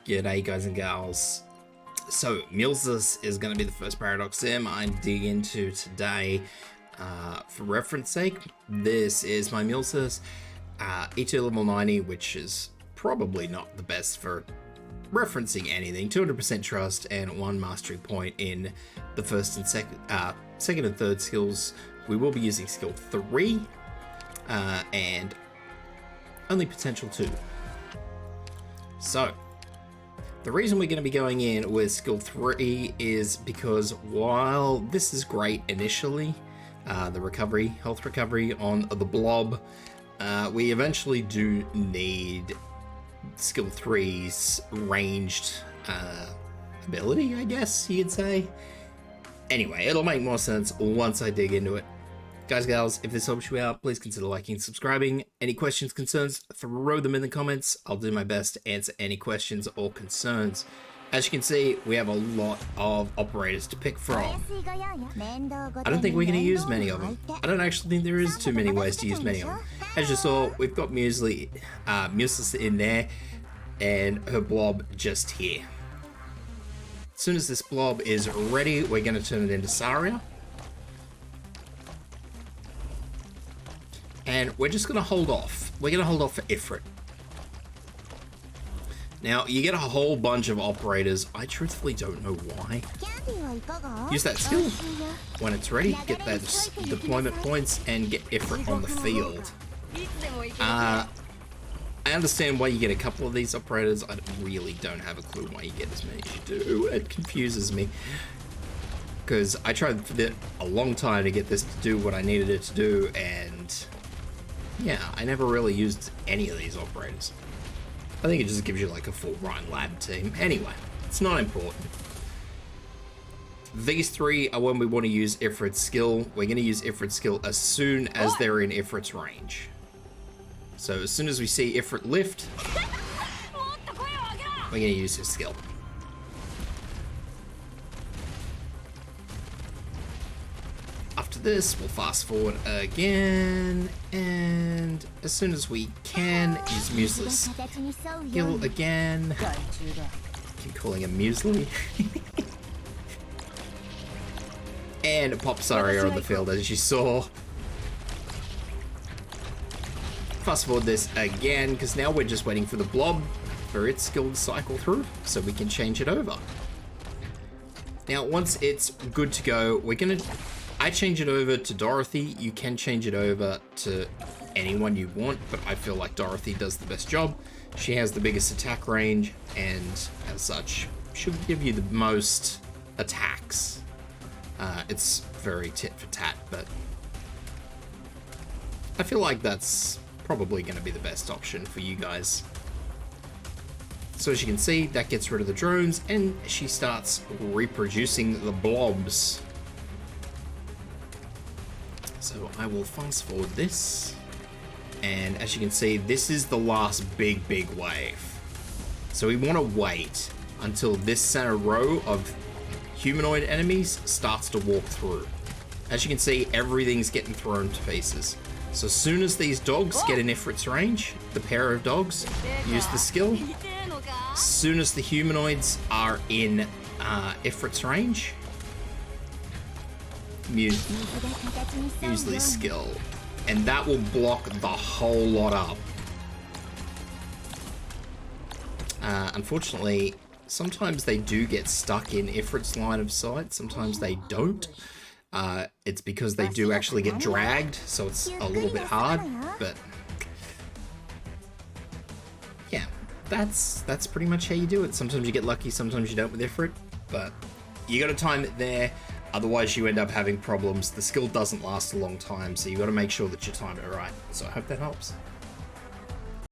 G'day guys and gals. So Muelsyse is going to be the first paradox sim I dig into today. For reference sake, this is my Muelsyse E2 level 90, which is probably not the best for referencing anything. 200% trust and 1 mastery point in the first and second and third skills. We will be using skill 3 and only potential 2. So the reason we're going to be going in with skill 3 is because while this is great initially, the health recovery on the blob, we eventually do need skill 3's ranged ability, I guess you could say. Anyway, it'll make more sense once I dig into it. Guys, gals, if this helps you out, please consider liking and subscribing. Any questions, concerns, throw them in the comments. I'll do my best to answer any questions or concerns. As you can see, we have a lot of operators to pick from. I don't think we're going to use many of them. I don't actually think there is too many ways to use many of them. As you saw, we've got Muelsyse in there and her blob just here. As soon as this blob is ready, we're going to turn it into Ciruam. And we're just going to hold off. We're going to hold off for Ifrit. Now, you get a whole bunch of operators. I truthfully don't know why. Use that skill when it's ready. Get those deployment points and get Ifrit on the field. I understand why you get a couple of these operators. I really don't have a clue why you get as many as you do. It confuses me. Because I tried for a long time to get this to do what I needed it to do, and yeah, I never really used any of these operators. I think it just gives you like a full run lab team. Anyway, it's not important. These 3 are when we want to use Ifrit's skill. We're going to use Ifrit's skill as soon as they're in Ifrit's range. So as soon as we see Ifrit lift, we're going to use his skill. After this, we'll fast forward again, and as soon as we can, use Muelsyse skill again. Keep calling him Muesli. And pop Ciruam on the field, as you saw. Fast forward this again, because now we're just waiting for the blob for its skill to cycle through, so we can change it over. Now, once it's good to go, I change it over to Dorothy. You can change it over to anyone you want, but I feel like Dorothy does the best job. She has the biggest attack range, and as such, she'll give you the most attacks. It's very tit for tat, but I feel like that's probably going to be the best option for you guys. So as you can see, that gets rid of the drones, and she starts reproducing the blobs. So I will fast forward this, and as you can see, this is the last big wave. So we want to wait until this center row of humanoid enemies starts to walk through. As you can see, everything's getting thrown to pieces. So as soon as these dogs get in Ifrit's range, the pair of dogs use the skill. As soon as the humanoids are in Ifrit's range, Muelsyse's skill, and that will block the whole lot up. Unfortunately, sometimes they do get stuck in Ifrit's line of sight, sometimes they don't. It's because they do actually get dragged, so it's a little bit hard, but yeah, that's pretty much how you do it. Sometimes you get lucky, sometimes you don't with Ifrit, but you gotta time it there. Otherwise, you end up having problems. The skill doesn't last a long time, so you got to make sure that you time it right. So I hope that helps.